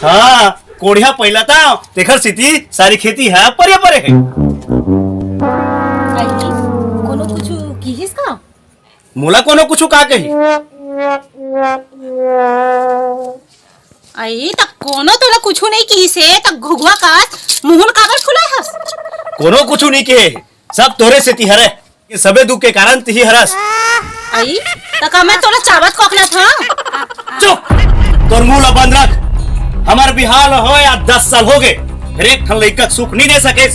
हाँ कोढ़िया पहिला था तेखर सिटी सारी खेती है परे परे है कोनो कुछ कीजिस का मोला कोनो कुछ का कही आई तक कोनो तोला कुछ नहीं की से तक घुघवा का मुंहन कागज खुला है कोनो कुछ नहीं के सब तोरे से तिहरे ये सबे दुख के कारण तिही हरस आई तक मैं तोला चावत कोकना था चुप तोर मुंह ला बंद रख हमार बिहार हो या 10 साल हो गए फिर एक ठन लइका सुख नहीं दे सके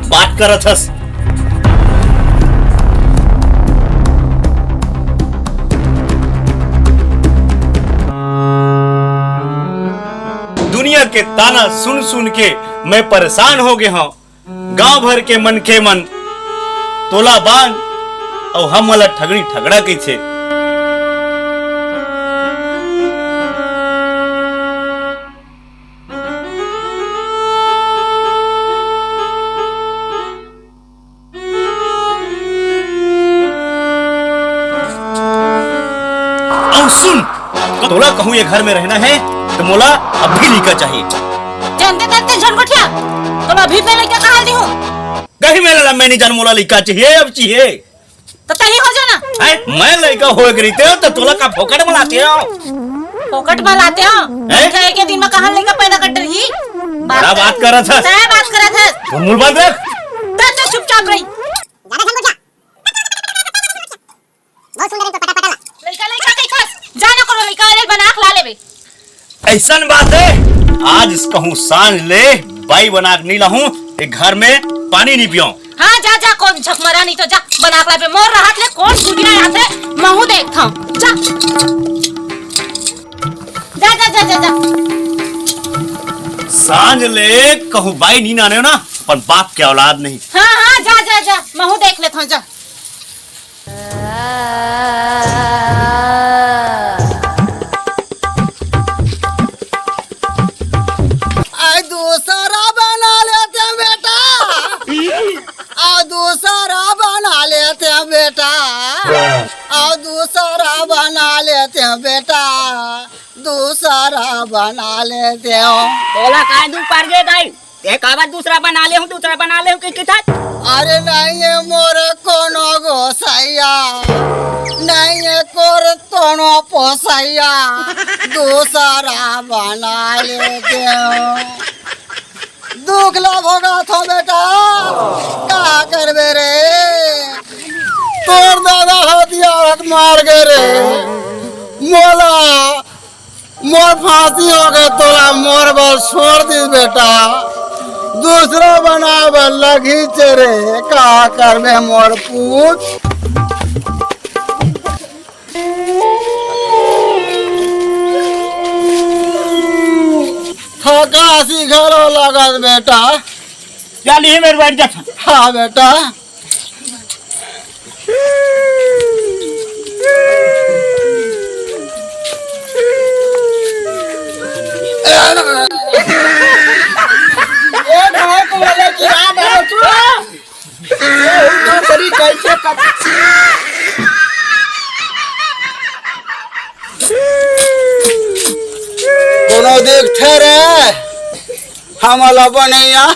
बात करत हस दुनिया के ताना सुन सुन के मैं परेशान हो गया हूँ गांव भर के मन के मन तोला बांध और हम वाला ठगड़ी ठगड़ा के छे और सुन तोला कहूँ ये घर में रहना है तो मोला अभी लिखा चाहिए जानते जानते झनगोठिया तो अभी मैं लड़का कहां दी हूं कहीं मेरा मैं नहीं जान मोला लिखा चाहिए अब चाहिए तो तही हो जाना मैं लड़का हो गई तो तोला का फोकट बनाते हो फोकट बनाते हो क्या एक दिन में कहां लड़का पैदा कर रही बड़ा बात कर रहा था क्या बात कर रहा था मुंह बंद रख तो चुपचाप रही बहुत सुंदर है तो पटा पटा लड़का लड़का कैसा जाना करो लड़का ले बना खिला लेबे ऐसा बात है आज इसका हूँ सांझ ले बाई बना नहीं लाऊं एक घर में पानी नहीं पियो हाँ जा जा कौन झकमरा नहीं तो जा बना खिला पे मोर राहत ले कौन गुदिया यहाँ से महू देख था जा जा जा जा जा, जा। सांझ ले कहूँ बाई नहीं आने ना पर बाप के औलाद नहीं हाँ हाँ जा जा जा महू देख ले था जा दूसरा बना लेते हैं बेटा और दूसरा बना लेते हैं बेटा और दूसरा बना लेते हैं बेटा दूसरा बना लेते हो बोला काय दू पार गए दाई एक आवाज दूसरा बना ले हूं कि किथा अरे नहीं है मोरे कोनो गोसाइया नहीं है कोर कोनो पोसाइया दूसरा बना लेते हो दुख लाभ होगा तो बेटा क्या करबे रे तोर दादा हथियार मार गए रे मोला मोर फांसी हो गए तोला मोर बल छोड़ दी बेटा दूसरा बनावे लगी चरे का करबे मोर पूछ थकासी घरो लगत बेटा चल ही मेरे बैठ जा हाँ बेटा कोनो देखते रे हम बनैया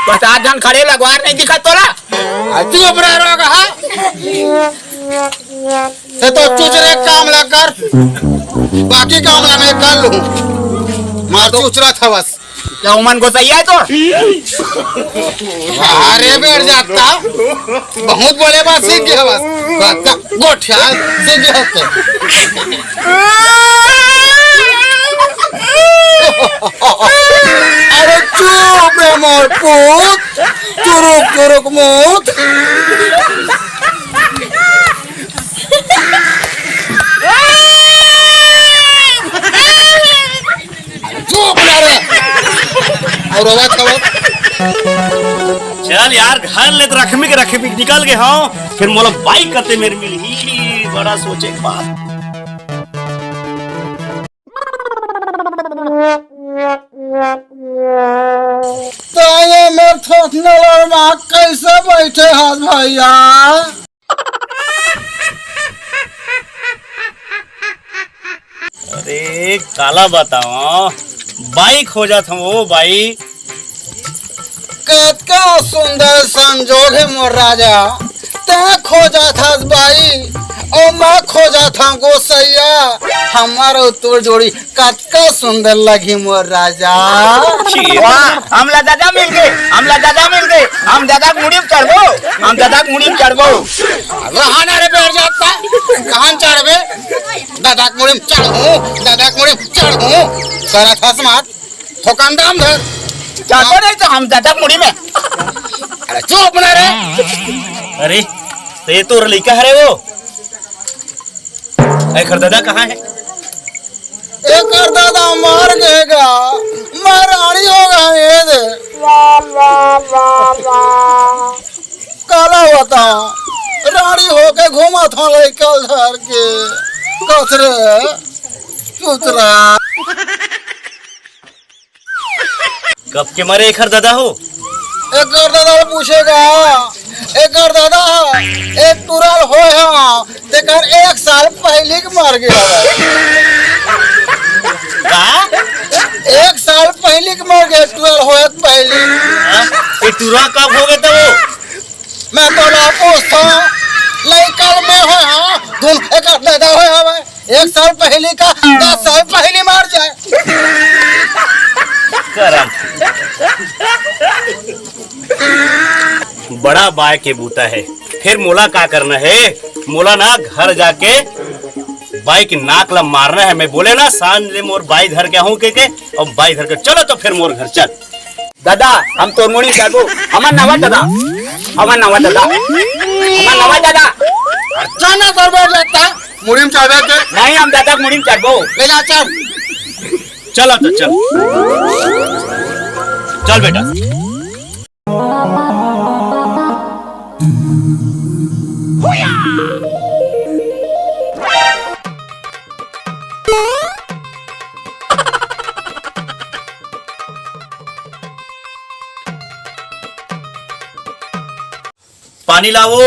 बता जन खड़े लगवार नहीं दिखा तोला चुप रह रोगा ते तो चुचरे काम ला कर बाकी काम ला मैं कर लूं मार चुचरा था बस क्या उमन को सही है तो अरे बैठ जाता बहुत बड़े बात सीख गया बस गोठिया सीख गया तो अरे चुप रे मोर पूत चुरुक चुरुक मूत चुप रे और आवाज करो चल यार घर ले तो रखमी निकल गए हाँ फिर मोला बाइक करते मेरे मिल ही बड़ा सोचे के बात तो ये मेरे थोथने लड़मा कैसे बैठे हाथ भैया अरे काला बताओ बाई खोजा था वो बाई। कतका सुंदर संजोग है मोर राजा, ते खोजा था बाई और मैं खोजा था गोसैया। हमारो तोर जोड़ी कतका सुंदर लगी मोर राजा। वाह हमला दादा मिल गए, हमला दादा मिल गए। हम दादा मुड़ी में चढ़बो, हम दादा मुड़ी में चढ़बो। रहना रे बैठ जाता कहां चढ़बे? दादा मुड़ी में चढ़ूं, दादा मुड़ी में चढ़ूं। करा था समात ठोकान दाम धर चढ़बो नहीं तो हम दादा मुड़ी में। अरे चुप ना रे। अरे तो ये तो लड़का है रे वो। खर दादा कहाँ है? एक दादा मार गएगा, मैं रानी होगा ये दे। काला होता रानी होके घूमा था लड़का घर के कसरे चुतरा। कब के मारे खर दादा हो? एक दादा पूछेगा, एक दादा एक तुरल हो तेकर 1 साल पहले के मर गया। का? 1 साल पहले के मर गया, तुरल हो पहले। ये टूरा कब हो गया था वो? मैं तो ना पूछता लड़का में हो धुन एक दादा हो 1 साल पहले का 10 साल पहले मार जाए। करम बड़ा बाय के बूता है। फिर मोला का करना है? मोला ना घर जाके बाई की नाक ला मारना है। मैं बोले ना सांझ ले मोर बाई धर के हूँ के और बाई धर के चलो तो फिर मोर घर चल। दादा हम तोर मुड़ी में चढ़बो। हमार नवा दादा, हमार नवा दादा, हमार नवा दादा। जाना कर बैठ जाता मुड़ी में चढ़ के। नहीं हम दादा मुड़ी में चढ़बो। ले जा चल। चला तो चल चल बेटा। पानी लाओ।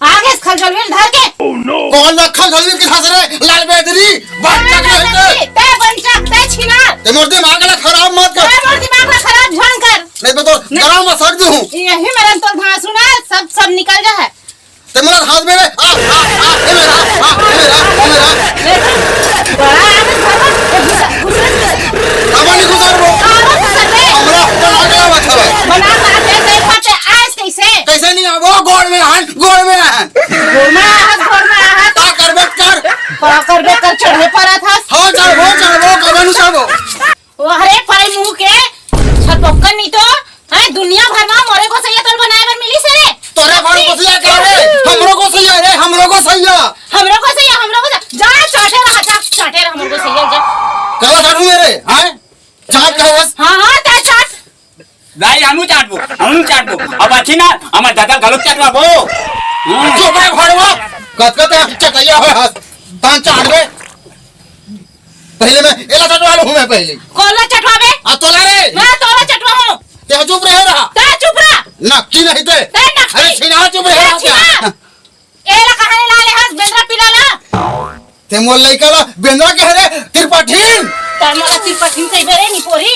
आगे खलजल में धर के कौन रखल जल्दी की हंसरे लाल बेदरी बच्चा के रहते ते बंचक ते छिना ते मोर दिमाग ला खराब मत कर। ते मोर दिमाग में खराब झन कर। नहीं तो गरम में सक दूं। यही मेरा तो घासू ना सब निकल जा है। ते मोर हाथ में आ ए मेरा बड़ा आगे धर हमारी गुजर वो हमरा बना के मत है। बना दे ते पाते आज कैसे नहीं आवो गोड़ में आ ता करबे कर चढ़े पड़ा था। हां चढ़बो कबनु चढ़बो। अरे परे मुंह के छटपक्कन नहीं तो है दुनिया भर में मोरे को सैया तोल बनाए बर मिली से रे। तोरे घर को सैया कर रे हमरो को सैया रे हमरो को सैया जा चाटे रहा हमरो को सैया जा कला काटू मेरे हैं चाट का बस। हां ता चाट दाई हम चाटबो। अब अच्छी ना हमार दादा गलत चाटबो। चुप रे भड़वा कत चटैया हो हस तान चाटबे। पहले मैं एला चटवा लूं मैं पहले। कोला चटवाबे आ तोला रे मैं तोला चटवाऊं। ते चुप रह रहा ते चुप रह नक्की नहीं ते नक्की। अरे सीना चुप रह रहा एला कहानी लाले हस बेंद्रा पिलाला ते मोल लइका ला बेंद्रा कह रे तिरपठीन तार मोला तिरपठीन कहि बेरे नी पोरी।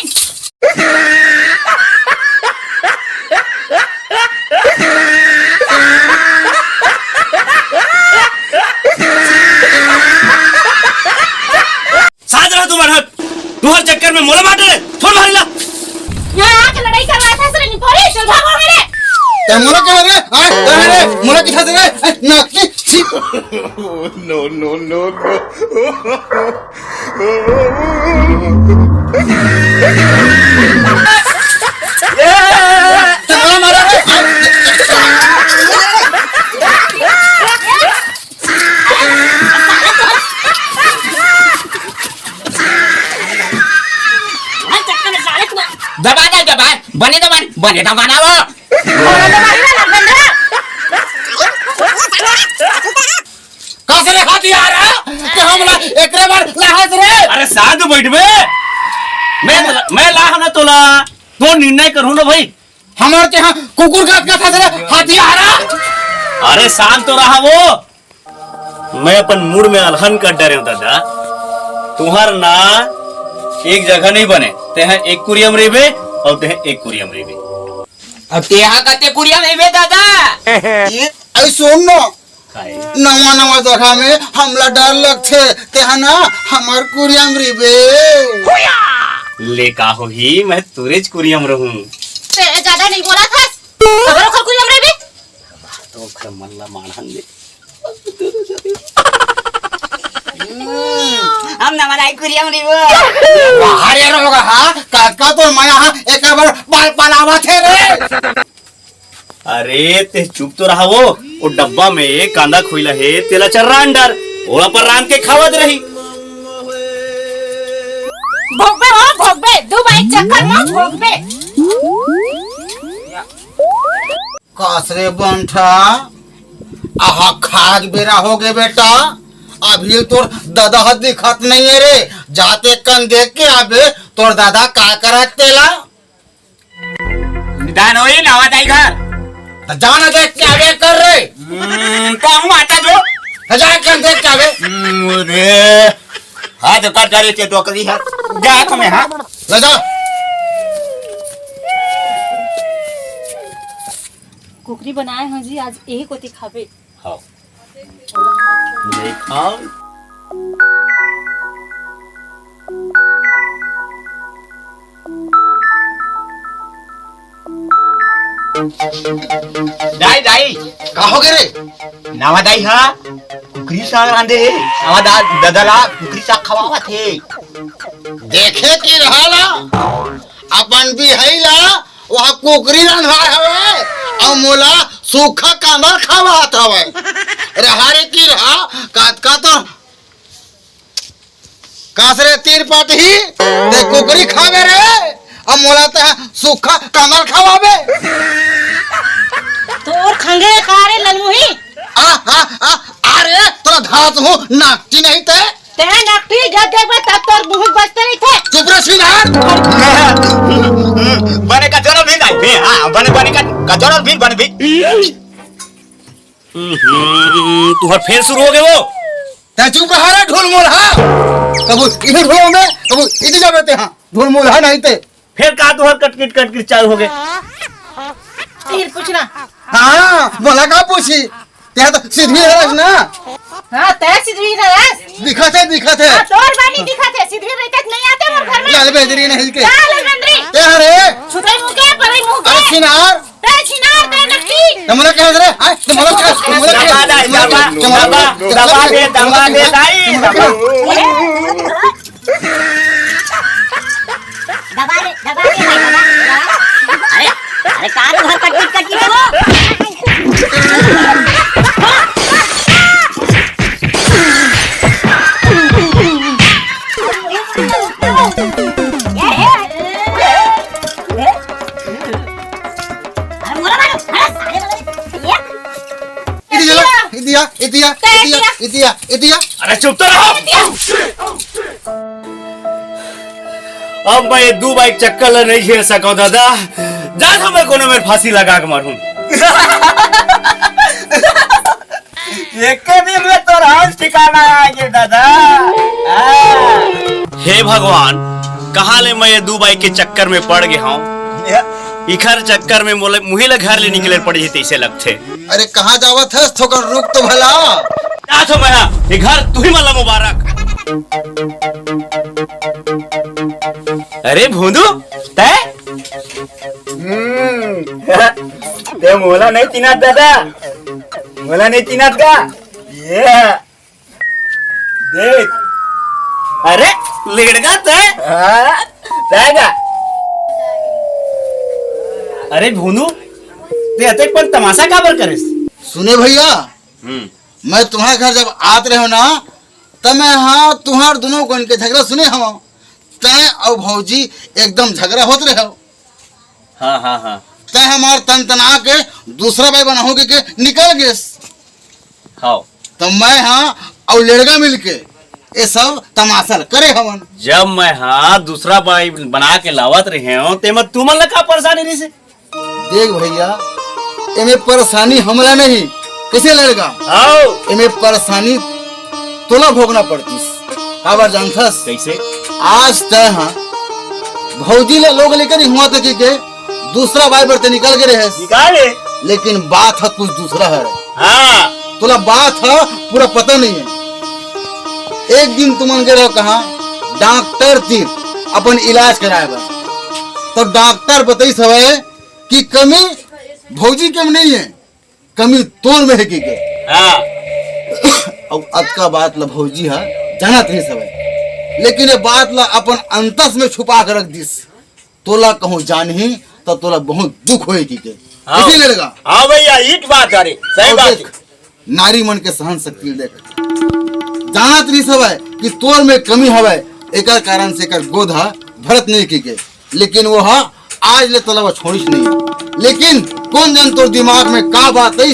साथ रहा तुम्हारा तुम्हारे चक्कर में मोला बांटे थोड़ा मारी ला। यहाँ आके लड़ाई कर रहा था सरे नी पोरी चल भागो मेरे। ते मोला कह रे कह रे मोला किथा दे रे नक्की छी। नो ते मोला मारा रे दबा बने तो बनाओ। कासे रे हथियार के हमला एकरे बार लाहस रे। अरे साथ बैठ बे। मैं ला ना तोला तो निर्णय करूँ ना भाई। हमारे यहाँ कुकुर का रे हथियार अरे शांत तो रहा वो, मैं अपन मूड में अलहन कर डरे हूं दादा। तुम्हार ना एक जगह नहीं बने, ते हैं एक कुरियम रेबे और ते हैं एक कुरियम रेबे। अब तेहा कते कुरिया में बे दादा। अरे सुन न, नवा नवा जगह में हमला डर लगथे तेहा ना हमार कुरियम रिबे। ले का हो ही मैं तुरेज कुरियम रहूं। ते ज्यादा नहीं बोला था, खबर खर कुरियम रे बे। तो खर मल्ला मानहन ले। हम ना मलाई कुरिया में रिबो। अरे रोगा हां काका तो माया हां एक बार बाल पलावा थे रे। अरे ते चुप तो रहा वो डब्बा में कांदा खोइला है तेला चर्रा अंडर ओला पर रान के खावत रही। भोगबे हो भोगबे, दो बाइक चक्कर में भोगबे। कासरे बंठा आहा खाज बेरा हो गए बेटा, अभी तोर दादा हद दिखत नहीं है रे। जाते कन देख के आबे तोर दादा का करत तेला। निदान होई नवा दाई घर। जाना देख के आगे कर रे। तो हम आता जो हजार कन देख के आगे। रे हां तो कर करे ते टोकरी है जा तुम्हें हां ले जा। कुकरी बनाए हैं जी, आज यही कोती खाबे। हाँ ले खाओ। दाई दाई का हो गए रे? नवा दाई हा कुकरी साग रांधे नवा दादाला कुकरी साग खवावा थे। देखे की रहला अपन भी हैला वहाँ कुकरी रंधा हवे और मोला सूखा कांदा खावात हवे। रहारे की रहा का तो कासरे तीर पाटी ते कुकरी खावे रे और मोला ते सूखा कांदा खावावे। तोर खंगे कारे ललमुही अरे तोरा घास हो नाकती नहीं ते नकटी जब देखबे तब तोर मुंह बचते नहीं थे। चुप रह सिनार। बने का जरा भी दाई बे हां बने का जरा भी बने भी। तुहर फिर शुरू हो गए वो। ते चुप रहा रे ढोल मोल हा। कबू इधर ढोल में कबू इधर जावे ते हां ढोल मोल हा नहीं ते। फिर का तुहर कटकिट चालू हो गए। फिर पूछना। हाँ बोला का पूछी ते तो सीधी रस ना। हाँ तै सिद्धवी रस दिखत है हाँ, तोर बानी दिखत है, सिद्धवी रहते नहीं आते मोर घर में। लाल बेदरी नहीं के चल बंदरी ते हरे छुटई मुंह के परई मुंह अरे के सिनार तै छिनार तै नकटी। तुमला क्या रे हां तुमला क्या दबा दे दाई दबा दे अरे अरे कहां घर कटकी हो। इतिया अरे चुप तो रहो। अब मैं ये दो बाइक चक्कर नहीं झेल सका दादा। जा तो मैं कोने में फांसी लगा के मारूं। एक दिन में तो राज ठिकाना आएगी दादा। हे भगवान, कहाँ ले मैं ये दो बाइक के चक्कर में पड़ गया हूँ। इखर चक्कर में मोले मुही ले घर ले निकले पड़ी तैसे लगते। अरे कहाँ जावत है थोकर रुक तो भला। जा तो मैं ये घर तू ही मल्ला मुबारक। अरे भूंदू तै ते मोला नहीं चिनात दादा, मोला नहीं चिनात का ये देख। अरे लेड़गा तै दादा अरे भूंदू ते अते पर तमाशा काबर करे। सुने भैया मैं तुम्हारे घर जब आत रहे हो ना तब मैं हाँ तुम्हार दोनों को इनके झगड़ा सुने हम तय और भौजी एकदम झगड़ा होते रहे हो। हाँ हाँ हाँ तय हमार तन तना के दूसरा भाई बना हो के निकल गए। हाँ तो मैं हाँ और लड़का मिलके ये सब तमाशा करे हवन। जब मैं हाँ दूसरा बाई बना के लावत रहे हो ते मैं तुमन लगा परेशानी नहीं से। देख भैया इन्हें परेशानी हमला नहीं कैसे लड़ेगा आओ इमे परेशानी तोला भोगना पड़तीस काबर जानथस कैसे आज तय हाँ भौजी ले लोग लेकर ही हुआ तक के दूसरा भाई बरते निकल के रहे निकाले लेकिन बात है कुछ दूसरा है हाँ तोला बात है पूरा पता नहीं है। एक दिन तुम गए रहो कहा डॉक्टर तीर अपन इलाज कराए बा तो डॉक्टर बताई सवे कि कमी भौजी के में नहीं है कमी तोर में है की के हाँ अब अब का बात ला भौजी है जानत नहीं सवे लेकिन ये बात ला अपन अंतस में छुपा कर रख दिस तोला कहूँ जानही तो तोला बहुत दुख होए की के हाँ। इसी लड़का हाँ भैया ईट बात अरे सही और बात देख, नारी मन के सहन शक्ति देख जानत नहीं सवे कि तोर में कमी हवे एकर कारण से एकर गोधा भरत नहीं की के लेकिन वो हा आज ले तोला वो छोड़िस नहीं लेकिन कौन जान तोर दिमाग में का बात है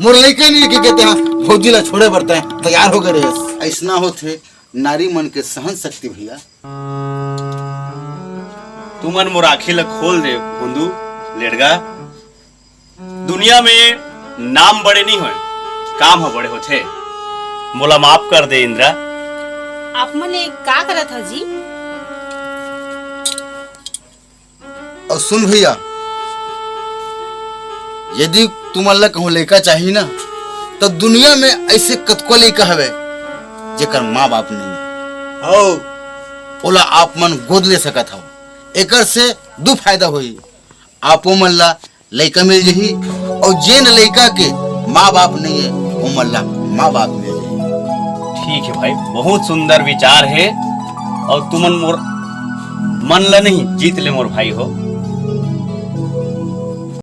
मोर लइके नहीं की कहते हैं भौजी ला छोड़े बरते हैं तैयार हो गए रहे ऐसा होते नारी मन के सहन शक्ति भैया तुमन मोर आँखी ला खोल दे बंधु लेड़गा दुनिया में नाम बड़े नहीं होए काम हो बड़े होते मोला माफ कर दे इंद्रा आप मने का करत हो जी और सुन भैया यदि तुम अल्लाह कहूँ लेकर चाहिए ना तो दुनिया में ऐसे कतको लेकर हवे जेकर माँ बाप नहीं है हो ओला आप मन गोद ले सकत हो एकर से दो फायदा होई आपो मन ला लइका मिल जही और जेन लइका के माँ बाप नहीं है वो मन ला माँ बाप मिल जही ठीक है भाई बहुत सुंदर विचार है और तुमन मोर मन ला नहीं जीत ले मोर भाई हो